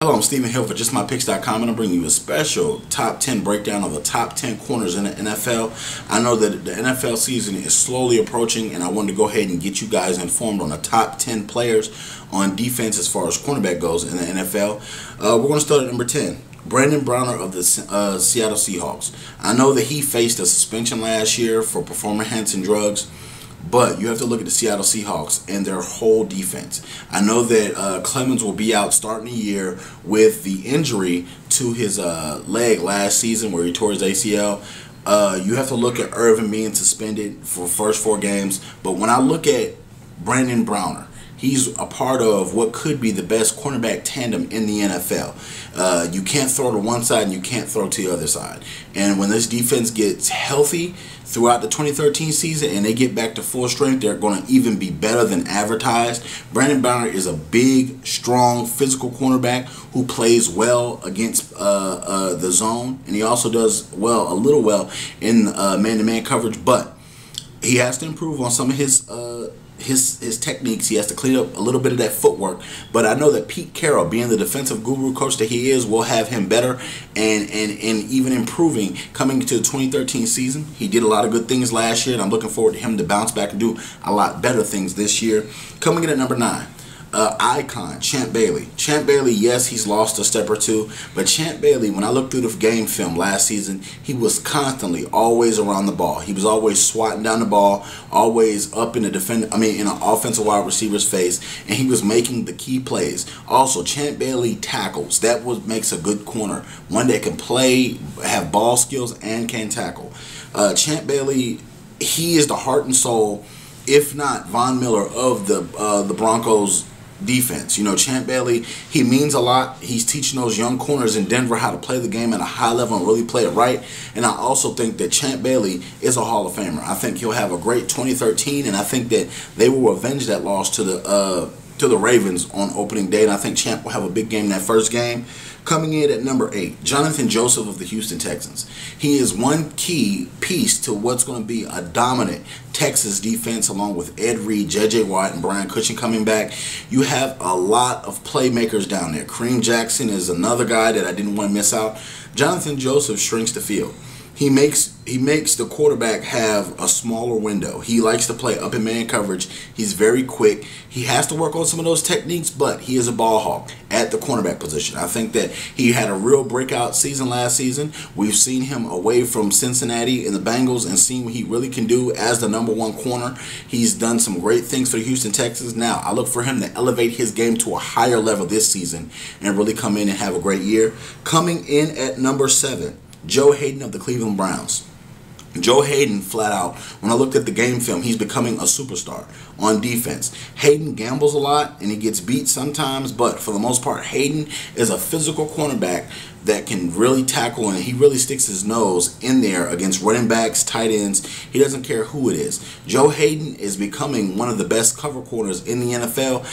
Hello, I'm Stephen Hill for JustMyPicks.com, and I'm bringing you a special top 10 breakdown of the top 10 corners in the NFL. I know that the NFL season is slowly approaching, and I wanted to go ahead and get you guys informed on the top 10 players on defense as far as cornerback goes in the NFL. We're going to start at number 10. Brandon Browner of the Seattle Seahawks. I know that he faced a suspension last year for performance-enhancing drugs, but you have to look at the Seattle Seahawks and their whole defense. I know that Clemens will be out starting the year with the injury to his leg last season where he tore his ACL. You have to look at Irvin being suspended for the first 4 games. But when I look at Brandon Browner, he's a part of what could be the best cornerback tandem in the NFL. You can't throw to one side and you can't throw to the other side. And when this defense gets healthy throughout the 2013 season and they get back to full strength, they're going to even be better than advertised. Brandon Browner is a big, strong, physical cornerback who plays well against the zone, and he also does well, a little well, in man-to-man coverage. But he has to improve on some of his techniques. He has to clean up a little bit of that footwork. But I know that Pete Carroll, being the defensive guru coach that he is, will have him better and even improving coming to the 2013 season. He did a lot of good things last year, and I'm looking forward to him to bounce back and do a lot better things this year. Coming in at number 9. Icon, Champ Bailey. Champ Bailey, yes, he's lost a step or two, but Champ Bailey, when I looked through the game film last season, he was constantly always around the ball. He was always swatting down the ball, always up in the in an offensive wide receiver's face, and he was making the key plays. Also, Champ Bailey tackles. That makes a good corner. One that can play, have ball skills, and can tackle. Champ Bailey, he is the heart and soul, if not Von Miller, of the Broncos defense. You know, Champ Bailey, he means a lot. He's teaching those young corners in Denver how to play the game at a high level and really play it right. And I also think that Champ Bailey is a Hall of Famer. I think he'll have a great 2013, and I think that they will avenge that loss to the Ravens on opening day. And I think Champ will have a big game in that first game. Coming in at number 8, Jonathan Joseph of the Houston Texans. He is one key piece to what's going to be a dominant Texas defense, along with Ed Reed, J.J. Watt, and Brian Cushing coming back. You have a lot of playmakers down there. Kareem Jackson is another guy that I didn't want to miss out. Jonathan Joseph shrinks the field. He makes the quarterback have a smaller window. He likes to play up in man coverage. He's very quick. He has to work on some of those techniques, but he is a ball hawk at the cornerback position. I think that he had a real breakout season last season. We've seen him away from Cincinnati and the Bengals and seen what he really can do as the #1 corner. He's done some great things for the Houston Texans. Now, I look for him to elevate his game to a higher level this season and really come in and have a great year. Coming in at number 7, Joe Haden of the Cleveland Browns. Joe Haden, flat out, when I looked at the game film, he's becoming a superstar on defense. Haden gambles a lot and he gets beat sometimes, but for the most part, Haden is a physical cornerback that can really tackle, and he really sticks his nose in there against running backs, tight ends. He doesn't care who it is. Joe Haden is becoming one of the best cover corners in the NFL.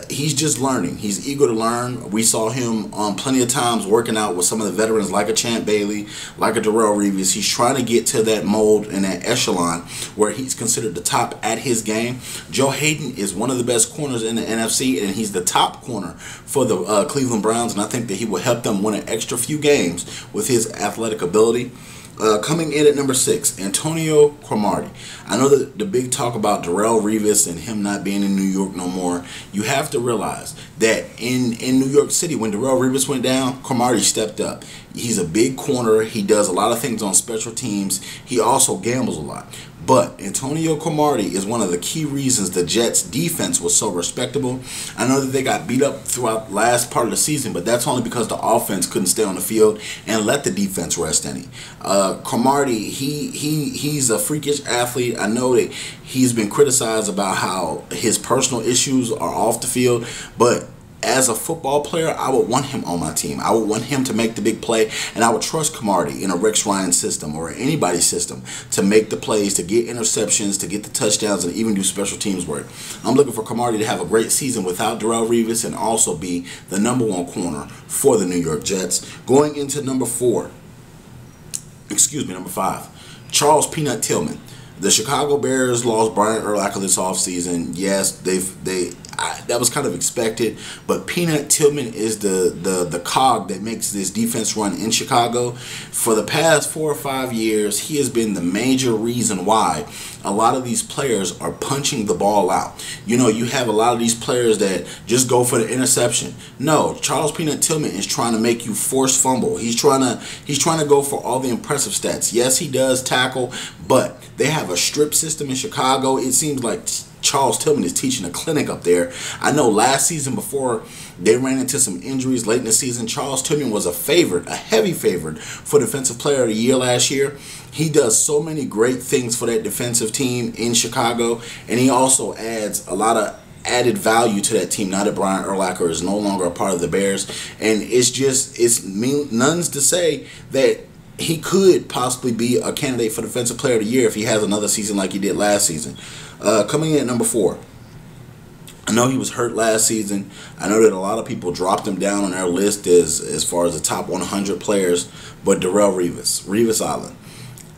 He's just learning. He's eager to learn. We saw him plenty of times working out with some of the veterans like a Champ Bailey, like a Darrelle Revis. He's trying to get to that mold and that echelon where he's considered the top at his game. Joe Haden is one of the best corners in the NFC, and he's the top corner for the Cleveland Browns, and I think that he will help them win an extra few games with his athletic ability. Coming in at number 6, Antonio Cromartie. I know that the big talk about Darrelle Revis and him not being in New York no more. You have to realize that in New York City, when Darrelle Revis went down, Cromartie stepped up. He's a big corner. He does a lot of things on special teams. He also gambles a lot. But Antonio Cromartie is one of the key reasons the Jets' defense was so respectable. I know that they got beat up throughout the last part of the season, but that's only because the offense couldn't stay on the field and let the defense rest any. Cromartie, he's a freakish athlete. I know that he's been criticized about how his personal issues are off the field, but as a football player, I would want him on my team. I would want him to make the big play, and I would trust Cromartie in a Rex Ryan system or anybody's system to make the plays, to get interceptions, to get the touchdowns, and even do special teams work. I'm looking for Cromartie to have a great season without Darrelle Revis and also be the #1 corner for the New York Jets. Going into number 5, Charles Peanut Tillman. The Chicago Bears lost Brian Urlacher this offseason. Yes, that was kind of expected. But Peanut Tillman is the cog that makes this defense run in Chicago. For the past 4 or 5 years, he has been the major reason why a lot of these players are punching the ball out. You know, you have a lot of these players that just go for the interception. No, Charles Peanut Tillman is trying to make you force fumble. He's trying to go for all the impressive stats. Yes, he does tackle, but they have a strip system in Chicago. It seems like Charles Tillman is teaching a clinic up there. I know last season, before they ran into some injuries late in the season, Charles Tillman was a heavy favorite for Defensive Player of the Year last year. He does so many great things for that defensive team in Chicago, and he also adds a lot of added value to that team now that Brian Urlacher is no longer a part of the Bears. And it's none's to say that he could possibly be a candidate for Defensive Player of the Year if he has another season like he did last season. Coming in at number 4. I know he was hurt last season. I know that a lot of people dropped him down on their list as far as the top 100 players, but Darrelle Revis, Revis Island.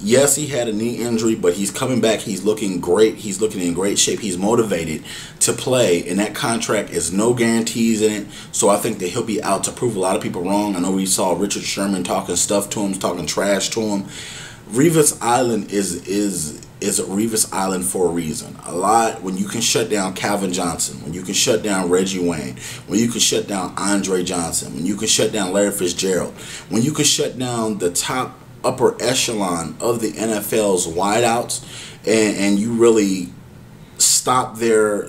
Yes, he had a knee injury, but he's coming back. He's looking great. He's looking in great shape. He's motivated to play, and that contract is no guarantees in it. So I think that he'll be out to prove a lot of people wrong. I know we saw Richard Sherman talking stuff to him, talking trash to him. Revis Island is a Revis Island for a reason. A lot, when you can shut down Calvin Johnson, when you can shut down Reggie Wayne, when you can shut down Andre Johnson, when you can shut down Larry Fitzgerald, when you can shut down the top upper echelon of the NFL's wideouts, and you really stop their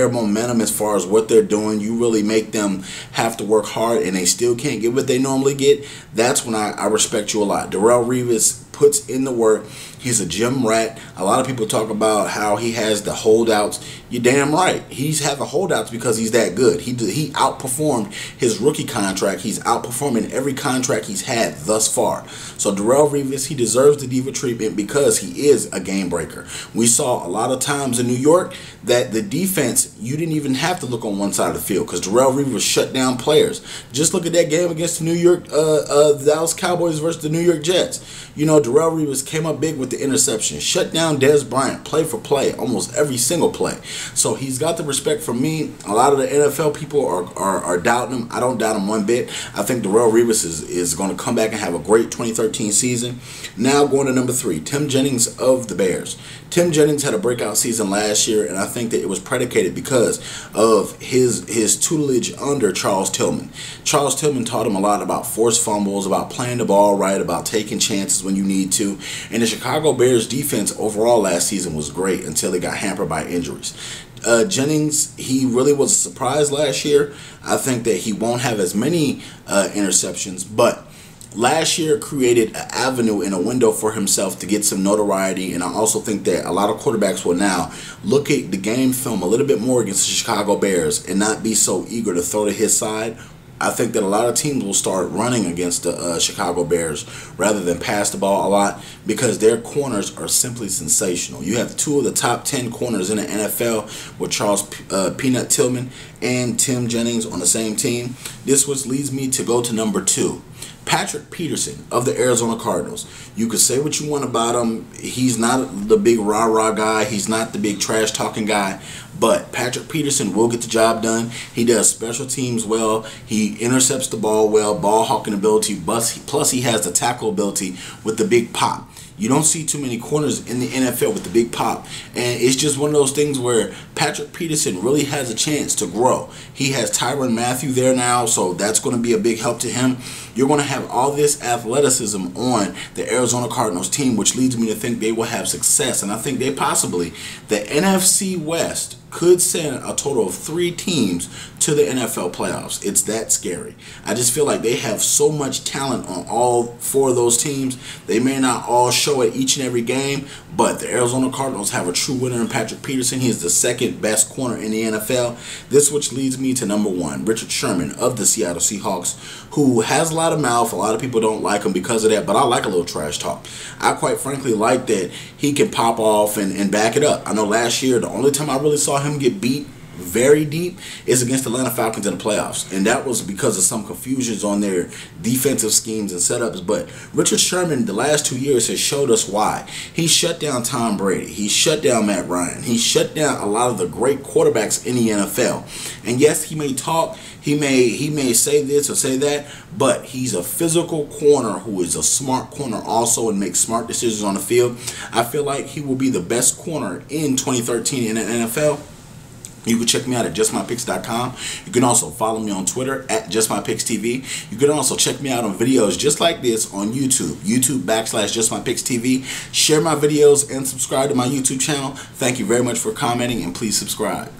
momentum as far as what they're doing, you really make them have to work hard and they still can't get what they normally get, that's when I respect you a lot. Darrelle Revis puts in the work. He's a gym rat. A lot of people talk about how he has the holdouts. You're damn right. He's had the holdouts because he's that good. He outperformed his rookie contract. He's outperforming every contract he's had thus far. So Darrelle Revis, he deserves the diva treatment because he is a game breaker. We saw a lot of times in New York that the defense, you didn't even have to look on one side of the field because Darrelle Revis shut down players. Just look at that game against the New York Dallas Cowboys versus the New York Jets. You know, Darrelle Revis came up big with the interception, shut down Dez Bryant play for play, almost every single play. So he's got the respect from me. A lot of the NFL people are doubting him. I don't doubt him one bit. I think Darrelle Revis is going to come back and have a great 2013 season. Now going to number 3, Tim Jennings of the Bears. Tim Jennings had a breakout season last year, and I think that it was predicated because of his tutelage under Charles Tillman. Charles Tillman taught him a lot about forced fumbles, about playing the ball right, about taking chances when you need to. And the Chicago Bears defense overall last season was great until they got hampered by injuries. Jennings, he really was a surprise last year. I think that he won't have as many interceptions, but last year created an avenue and a window for himself to get some notoriety, and I also think that a lot of quarterbacks will now look at the game film a little bit more against the Chicago Bears and not be so eager to throw to his side. I think that a lot of teams will start running against the Chicago Bears rather than pass the ball a lot because their corners are simply sensational. You have 2 of the top 10 corners in the NFL with Charles Peanut Tillman and Tim Jennings on the same team. This which leads me to go to number 2. Patrick Peterson of the Arizona Cardinals. You could say what you want about him. He's not the big rah-rah guy. He's not the big trash-talking guy. But Patrick Peterson will get the job done. He does special teams well. He intercepts the ball well, ball hawking ability. Plus he has the tackle ability with the big pop. You don't see too many corners in the NFL with the big pop. And it's just one of those things where Patrick Peterson really has a chance to grow. He has Tyrann Mathieu there now, so that's going to be a big help to him. You're going to have all this athleticism on the Arizona Cardinals team, which leads me to think they will have success. And I think they possibly, the NFC West could send a total of 3 teams to the NFL playoffs. It's that scary. I just feel like they have so much talent on all 4 of those teams. They may not all show it each and every game, but the Arizona Cardinals have a true winner in Patrick Peterson. He is the 2nd best corner in the NFL. This which leads me to number 1, Richard Sherman of the Seattle Seahawks, who has a lot of mouth. A lot of people don't like him because of that, but I like a little trash talk. I quite frankly like that he can pop off and back it up. I know last year, the only time I really saw him get beat very deep is against the Atlanta Falcons in the playoffs, and that was because of some confusions on their defensive schemes and setups. But Richard Sherman the last 2 years has showed us why. He shut down Tom Brady, he shut down Matt Ryan, he shut down a lot of the great quarterbacks in the NFL. And yes, he may talk, he may say this or say that, but he's a physical corner who is a smart corner also and makes smart decisions on the field. I feel like he will be the best corner in 2013 in the NFL. You can check me out at justmypicks.com. You can also follow me on Twitter at justmypicks.tv. You can also check me out on videos just like this on YouTube, YouTube.com/justmypicks.tv. Share my videos and subscribe to my YouTube channel. Thank you very much for commenting, and please subscribe.